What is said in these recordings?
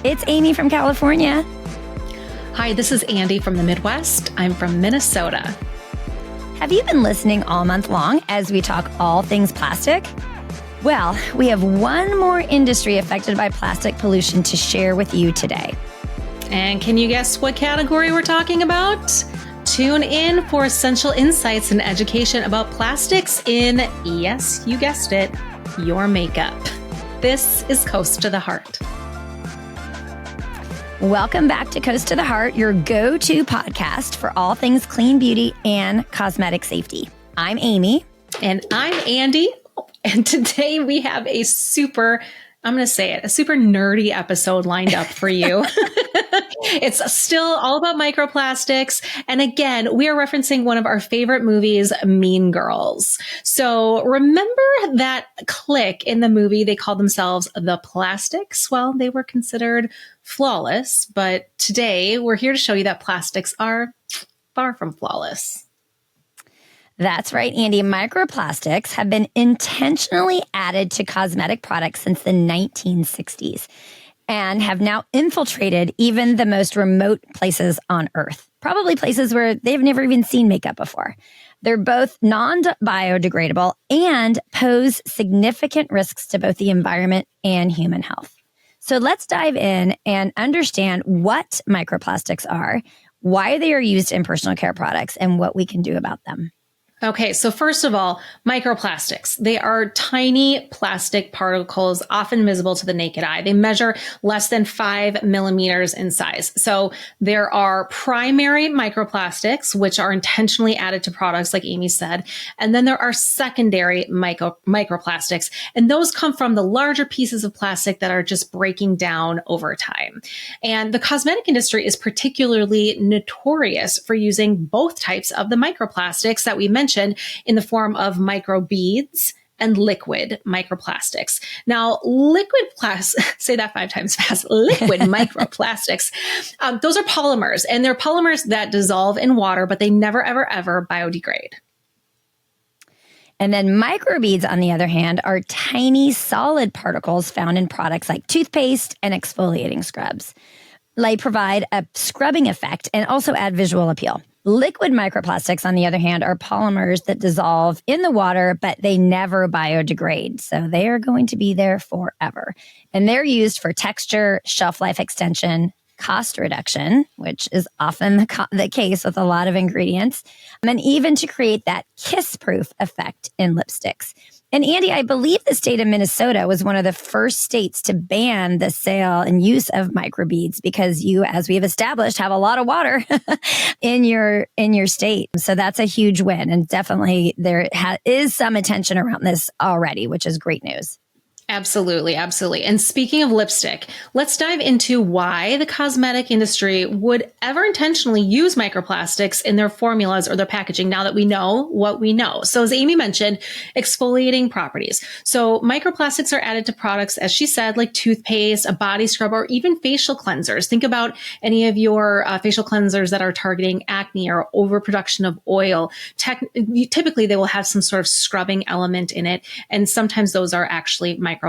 It's Aimee from California. Hi, this is Andee from the Midwest. I'm from Minnesota. Have you been listening all month long as we talk all things plastic? Well, we have one more industry affected by plastic pollution to share with you today. And can you guess what category we're talking about? Tune in for essential insights and education about plastics in, yes, you guessed it, your makeup. This is Coast to the Heart. Welcome back to Coast to the Heart, your go-to podcast for all things clean beauty and cosmetic safety. I'm Aimee. And I'm Andee. And today we have a super nerdy episode lined up for you. It's still all about microplastics. And again, we are referencing one of our favorite movies, Mean Girls. So remember that clique in the movie, they called themselves the Plastics? Well, they were considered flawless, but today we're here to show you that plastics are far from flawless. That's right, Andee. Microplastics have been intentionally added to cosmetic products since the 1960s and have now infiltrated even the most remote places on Earth, probably places where they've never even seen makeup before. They're both non-biodegradable and pose significant risks to both the environment and human health. So let's dive in and understand what microplastics are, why they are used in personal care products, and what we can do about them. Okay, so first of all, microplastics. They are tiny plastic particles, often visible to the naked eye. They measure less than 5 millimeters in size. So there are primary microplastics, which are intentionally added to products, like Aimee said. And then there are secondary microplastics. And those come from the larger pieces of plastic that are just breaking down over time. And the cosmetic industry is particularly notorious for using both types of the microplastics that we mentioned in the form of microbeads and liquid microplastics. Now, say that 5 times fast, liquid microplastics, those are polymers, and they're polymers that dissolve in water, but they never, ever, ever biodegrade. And then microbeads, on the other hand, are tiny solid particles found in products like toothpaste and exfoliating scrubs. They provide a scrubbing effect and also add visual appeal. Liquid microplastics, on the other hand, are polymers that dissolve in the water, but they never biodegrade. So they are going to be there forever. And they're used for texture, shelf life extension, cost reduction, which is often the case with a lot of ingredients, and even to create that kiss-proof effect in lipsticks. And Andee, I believe the state of Minnesota was one of the first states to ban the sale and use of microbeads because you, as we have established, have a lot of water in your state. So that's a huge win. And definitely there is some attention around this already, which is great news. Absolutely, absolutely. And speaking of lipstick, let's dive into why the cosmetic industry would ever intentionally use microplastics in their formulas or their packaging now that we know what we know. So as Aimee mentioned, exfoliating properties. So microplastics are added to products, as she said, like toothpaste, a body scrub, or even facial cleansers. Think about any of your facial cleansers that are targeting acne or overproduction of oil. Typically, they will have some sort of scrubbing element in it. And sometimes those are actually microplastics.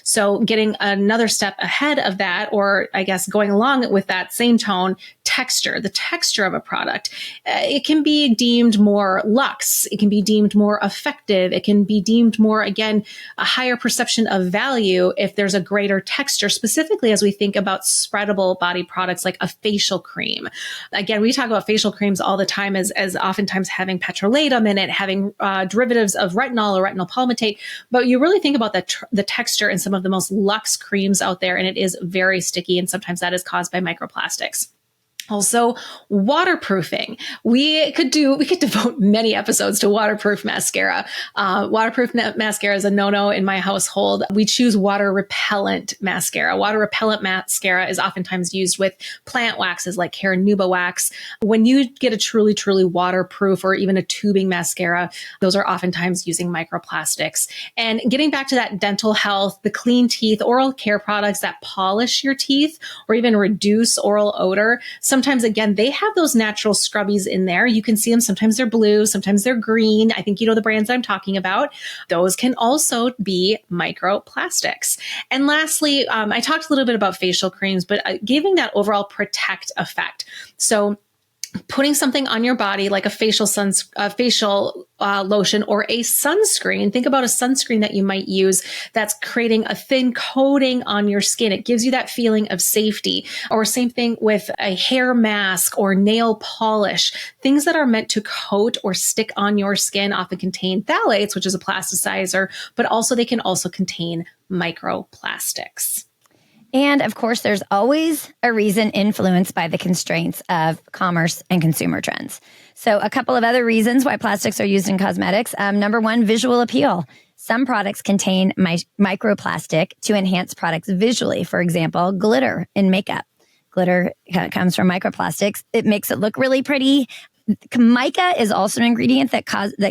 So getting another step ahead of that, or I guess going along with that same tone, the texture of a product, it can be deemed more luxe. It can be deemed more effective. It can be deemed more, again, a higher perception of value if there's a greater texture, specifically as we think about spreadable body products like a facial cream. Again, we talk about facial creams all the time as oftentimes having petrolatum in it, having derivatives of retinol or retinol palmitate. But you really think about the texture in some of the most luxe creams out there, and it is very sticky, and sometimes that is caused by microplastics. Also, waterproofing. We could devote many episodes to waterproof mascara. Waterproof mascara is a no-no in my household. We choose water repellent mascara. Water repellent mascara is oftentimes used with plant waxes like Carnauba wax. When you get a truly, truly waterproof or even a tubing mascara, those are oftentimes using microplastics. And getting back to that dental health, the clean teeth, oral care products that polish your teeth or even reduce oral odor, some sometimes, again, they have those natural scrubbies in there. You can see them. Sometimes they're blue, sometimes they're green. I think you know the brands I'm talking about. Those can also be microplastics. And lastly, I talked a little bit about facial creams, but giving that overall protect effect. So putting something on your body like a facial lotion or a sunscreen. Think about a sunscreen that you might use that's creating a thin coating on your skin. It gives you that feeling of safety. Or same thing with a hair mask or nail polish. Things that are meant to coat or stick on your skin often contain phthalates, which is a plasticizer, but also they can also contain microplastics. And of course, there's always a reason influenced by the constraints of commerce and consumer trends. So a couple of other reasons why plastics are used in cosmetics. Number one, visual appeal. Some products contain microplastic to enhance products visually. For example, glitter in makeup. Glitter comes from microplastics. It makes it look really pretty. Mica is also an ingredient that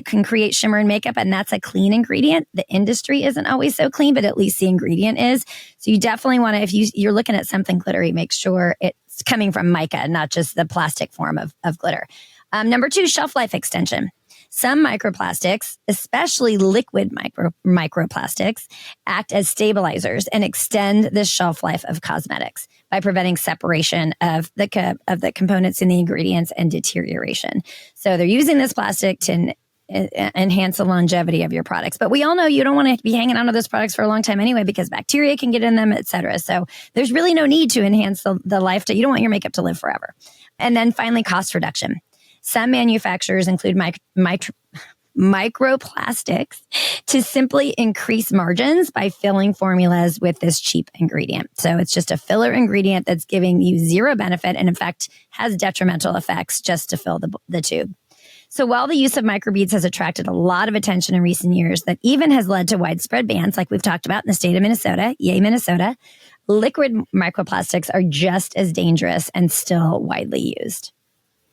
can create shimmer in makeup, and that's a clean ingredient. The industry isn't always so clean, but at least the ingredient is. So you definitely want to, if you're looking at something glittery, make sure it's coming from mica, not just the plastic form of glitter. Number two, shelf life extension. Some microplastics, especially liquid microplastics, act as stabilizers and extend the shelf life of cosmetics by preventing separation of the components in the ingredients and deterioration. So they're using this plastic to enhance the longevity of your products. But we all know you don't want to be hanging on to those products for a long time anyway, because bacteria can get in them, et cetera. So there's really no need to enhance the life. You don't want your makeup to live forever. And then finally, cost reduction. Some manufacturers include microplastics to simply increase margins by filling formulas with this cheap ingredient. So it's just a filler ingredient that's giving you zero benefit and in fact has detrimental effects just to fill the tube. So while the use of microbeads has attracted a lot of attention in recent years that even has led to widespread bans like we've talked about in the state of Minnesota, yay Minnesota, liquid microplastics are just as dangerous and still widely used.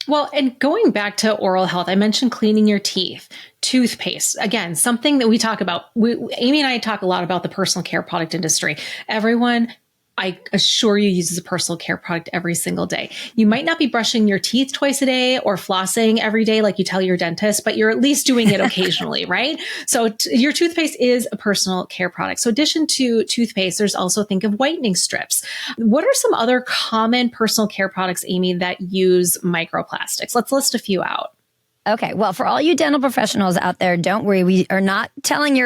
Well, and going back to oral health, I mentioned cleaning your teeth, toothpaste. Again, something that we talk about. Aimee and I talk a lot about the personal care product industry. Everyone, I assure you, uses a personal care product every single day. You might not be brushing your teeth twice a day or flossing every day like you tell your dentist, but you're at least doing it occasionally, right? So your toothpaste is a personal care product. So in addition to toothpaste, there's also think of whitening strips. What are some other common personal care products, Aimee, that use microplastics? Let's list a few out. Okay, well, for all you dental professionals out there, don't worry. We are not telling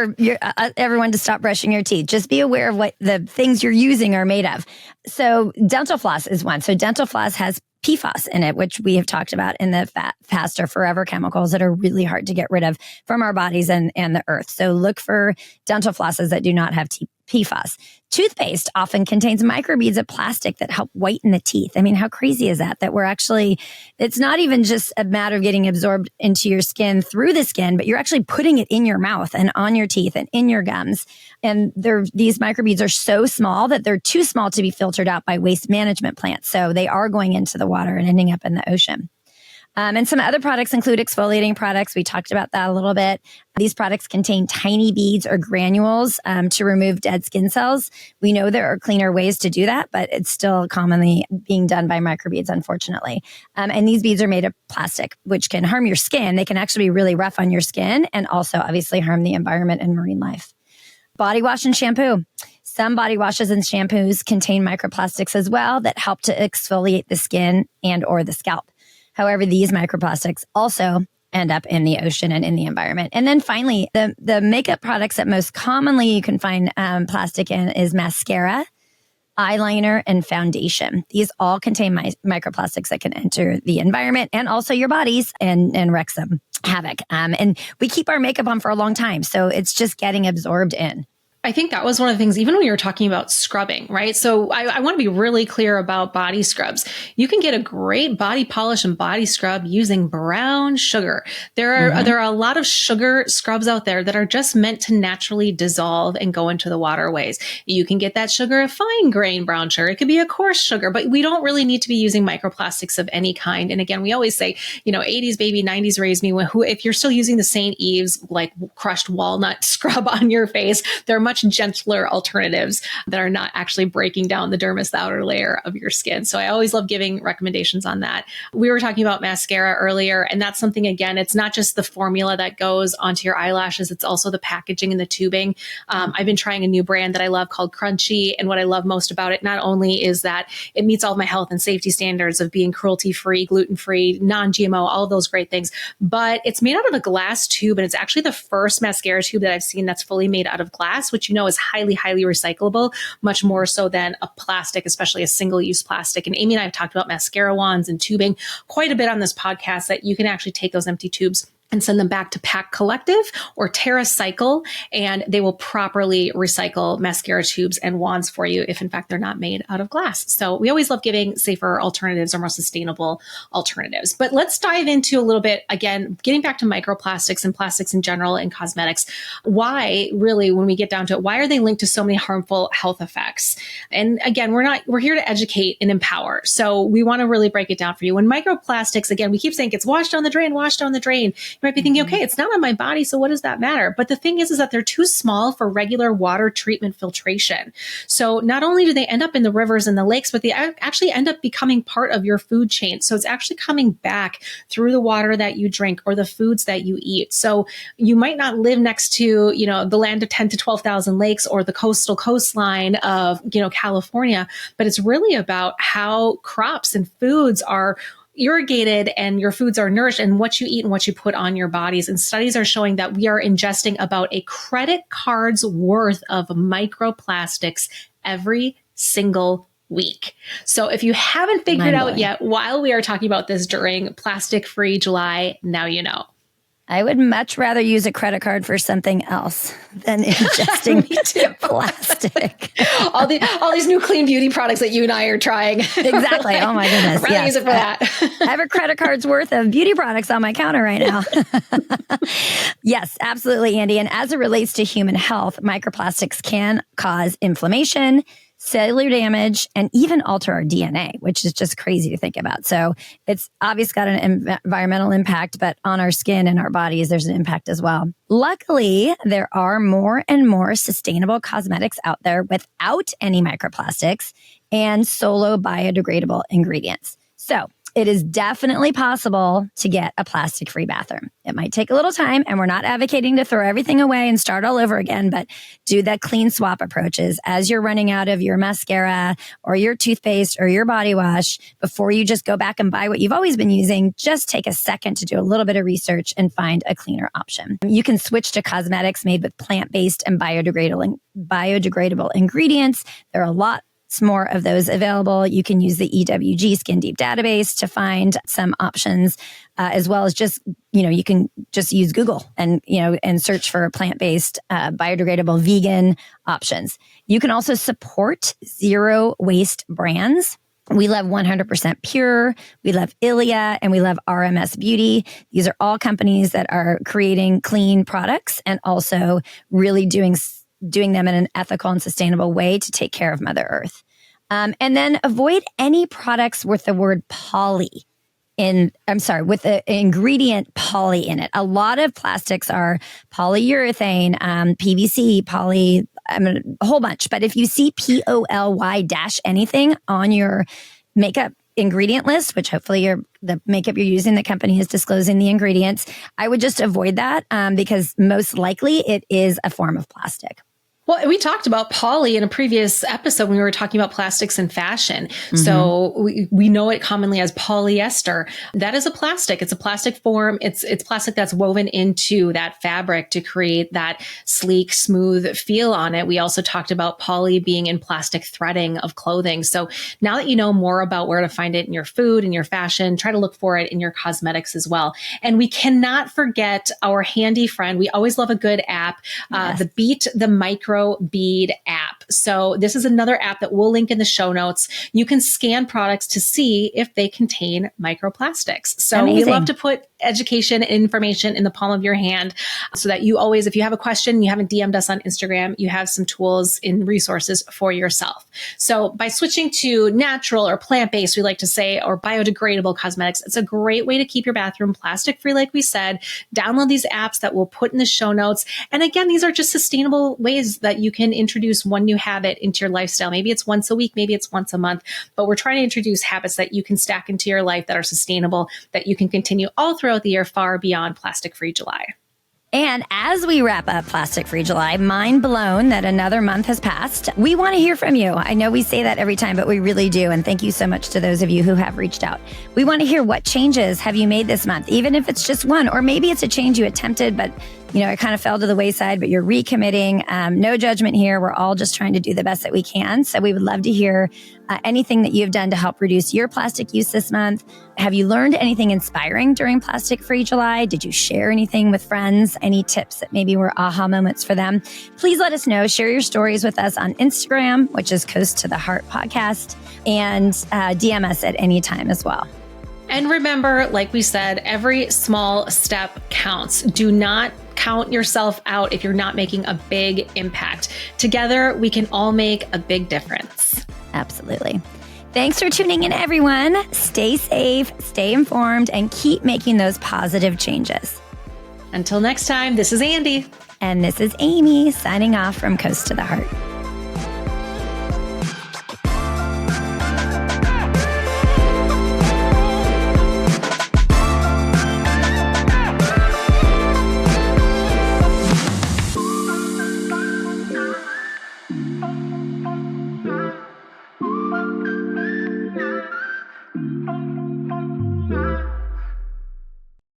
everyone to stop brushing your teeth. Just be aware of what the things you're using are made of. So dental floss is one. So dental floss has PFAS in it, which we have talked about in the past, are forever chemicals that are really hard to get rid of from our bodies and the earth. So look for dental flosses that do not have PFAS. Toothpaste often contains microbeads of plastic that help whiten the teeth. I mean, how crazy is that? That we're actually, it's not even just a matter of getting absorbed into your skin through the skin, but you're actually putting it in your mouth and on your teeth and in your gums. And these microbeads are so small that they're too small to be filtered out by waste management plants. So they are going into the water and ending up in the ocean. And some other products include exfoliating products. We talked about that a little bit. These products contain tiny beads or granules to remove dead skin cells. We know there are cleaner ways to do that, but it's still commonly being done by microbeads, unfortunately. And these beads are made of plastic, which can harm your skin. They can actually be really rough on your skin and also obviously harm the environment and marine life. Body wash and shampoo. Some body washes and shampoos contain microplastics as well that help to exfoliate the skin and or the scalp. However, these microplastics also end up in the ocean and in the environment. And then finally, the makeup products that most commonly you can find plastic in is mascara, eyeliner, and foundation. These all contain microplastics that can enter the environment and also your bodies and wreak some havoc. And we keep our makeup on for a long time, so it's just getting absorbed in. I think that was one of the things, even when you were talking about scrubbing, right? So I want to be really clear about body scrubs. You can get a great body polish and body scrub using brown sugar. There are a lot of sugar scrubs out there that are just meant to naturally dissolve and go into the waterways. You can get that sugar, a fine grain brown sugar. It could be a coarse sugar, but we don't really need to be using microplastics of any kind. And again, we always say, 80s baby, 90s raised me. If you're still using the St. Ives, like crushed walnut scrub on your face, they're much much gentler alternatives that are not actually breaking down the dermis, the outer layer of your skin. So I always love giving recommendations on that. We were talking about mascara earlier, and that's something, again, it's not just the formula that goes onto your eyelashes, it's also the packaging and the tubing. I've been trying a new brand that I love called Crunchy, and what I love most about it, not only is that it meets all of my health and safety standards of being cruelty-free, gluten-free, non-GMO, all of those great things, but it's made out of a glass tube, and it's actually the first mascara tube that I've seen that's fully made out of glass, which is highly, highly recyclable, much more so than a plastic, especially a single-use plastic. And Aimee and I have talked about mascara wands and tubing quite a bit on this podcast, that you can actually take those empty tubes and send them back to Pack Collective or TerraCycle, and they will properly recycle mascara tubes and wands for you if in fact they're not made out of glass. So we always love giving safer alternatives or more sustainable alternatives. But let's dive into a little bit, again, getting back to microplastics and plastics in general and cosmetics. Why, really, when we get down to it, why are they linked to so many harmful health effects? And again, we're here to educate and empower. So we want to really break it down for you. When microplastics, again, we keep saying it's washed down the drain. You might be thinking, okay, it's not on my body, so what does that matter? But the thing is that they're too small for regular water treatment filtration. So not only do they end up in the rivers and the lakes, but they actually end up becoming part of your food chain. So it's actually coming back through the water that you drink or the foods that you eat. So you might not live next to, the land of 10 to 12,000 lakes or the coastline of, California, but it's really about how crops and foods are irrigated and your foods are nourished and what you eat and what you put on your bodies. And studies are showing that we are ingesting about a credit card's worth of microplastics every single week. So if you haven't figured out yet, while we are talking about this during Plastic Free July, now you know. I would much rather use a credit card for something else than ingesting plastic. all these new clean beauty products that you and I are trying. Exactly. Oh my goodness. I'd rather use it for that. I have a credit card's worth of beauty products on my counter right now. Yes, absolutely, Andee. And as it relates to human health, microplastics can cause inflammation, cellular damage, and even alter our DNA, which is just crazy to think about. So it's obviously got an environmental impact, but on our skin and our bodies, there's an impact as well. Luckily, there are more and more sustainable cosmetics out there without any microplastics and solo biodegradable ingredients. So it is definitely possible to get a plastic-free bathroom. It might take a little time, and we're not advocating to throw everything away and start all over again, but do that clean swap approaches as you're running out of your mascara or your toothpaste or your body wash. Before you just go back and buy what you've always been using, just take a second to do a little bit of research and find a cleaner option. You can switch to cosmetics made with plant-based and biodegradable ingredients. There are a lot more of those available. You can use the EWG Skin Deep database to find some options, as well as just, you can just use Google and search for plant-based, biodegradable, vegan options. You can also support zero waste brands. We love 100% Pure, we love Ilia, and we love RMS Beauty. These are all companies that are creating clean products and also really doing them in an ethical and sustainable way to take care of Mother Earth. And then avoid any products with the word with the ingredient poly in it. A lot of plastics are polyurethane, PVC, a whole bunch. But if you see POLY dash anything on your makeup ingredient list, which hopefully the makeup you're using, the company is disclosing the ingredients, I would just avoid that because most likely it is a form of plastic. Well, we talked about poly in a previous episode when we were talking about plastics and fashion. Mm-hmm. So we know it commonly as polyester. That is a plastic. It's a plastic form. It's plastic that's woven into that fabric to create that sleek, smooth feel on it. We also talked about poly being in plastic threading of clothing. So now that you know more about where to find it in your food and your fashion, try to look for it in your cosmetics as well. And we cannot forget our handy friend. We always love a good app, yes. The Beat the Micro Bead app. So this is another app that we'll link in the show notes. You can scan products to see if they contain microplastics. So Amazing. We love to put education and information in the palm of your hand so that you always, if you have a question, you haven't DM'd us on Instagram, you have some tools and resources for yourself. So by switching to natural or plant-based, we like to say, or biodegradable cosmetics, it's a great way to keep your bathroom plastic free. Like we said, download these apps that we'll put in the show notes. And again, these are just sustainable ways that you can introduce one new habit into your lifestyle. Maybe it's once a week, maybe it's once a month, but we're trying to introduce habits that you can stack into your life that are sustainable, that you can continue all throughout the year, far beyond Plastic Free July. And as we wrap up Plastic Free July, mind blown that another month has passed, we want to hear from you. I know we say that every time, but we really do. And thank you so much to those of you who have reached out. We want to hear what changes have you made this month, even if it's just one, or maybe it's a change you attempted, but it kind of fell to the wayside, but you're recommitting. No judgment here. We're all just trying to do the best that we can. So we would love to hear anything that you've done to help reduce your plastic use this month. Have you learned anything inspiring during Plastic Free July? Did you share anything with friends? Any tips that maybe were aha moments for them? Please let us know. Share your stories with us on Instagram, which is Coast to the Heart Podcast, and DM us at any time as well. And remember, like we said, every small step counts. Do not count yourself out if you're not making a big impact. Together, we can all make a big difference. Absolutely. Thanks for tuning in, everyone. Stay safe, stay informed, and keep making those positive changes. Until next time, this is Andee. And this is Aimee signing off from Coast to the Heart.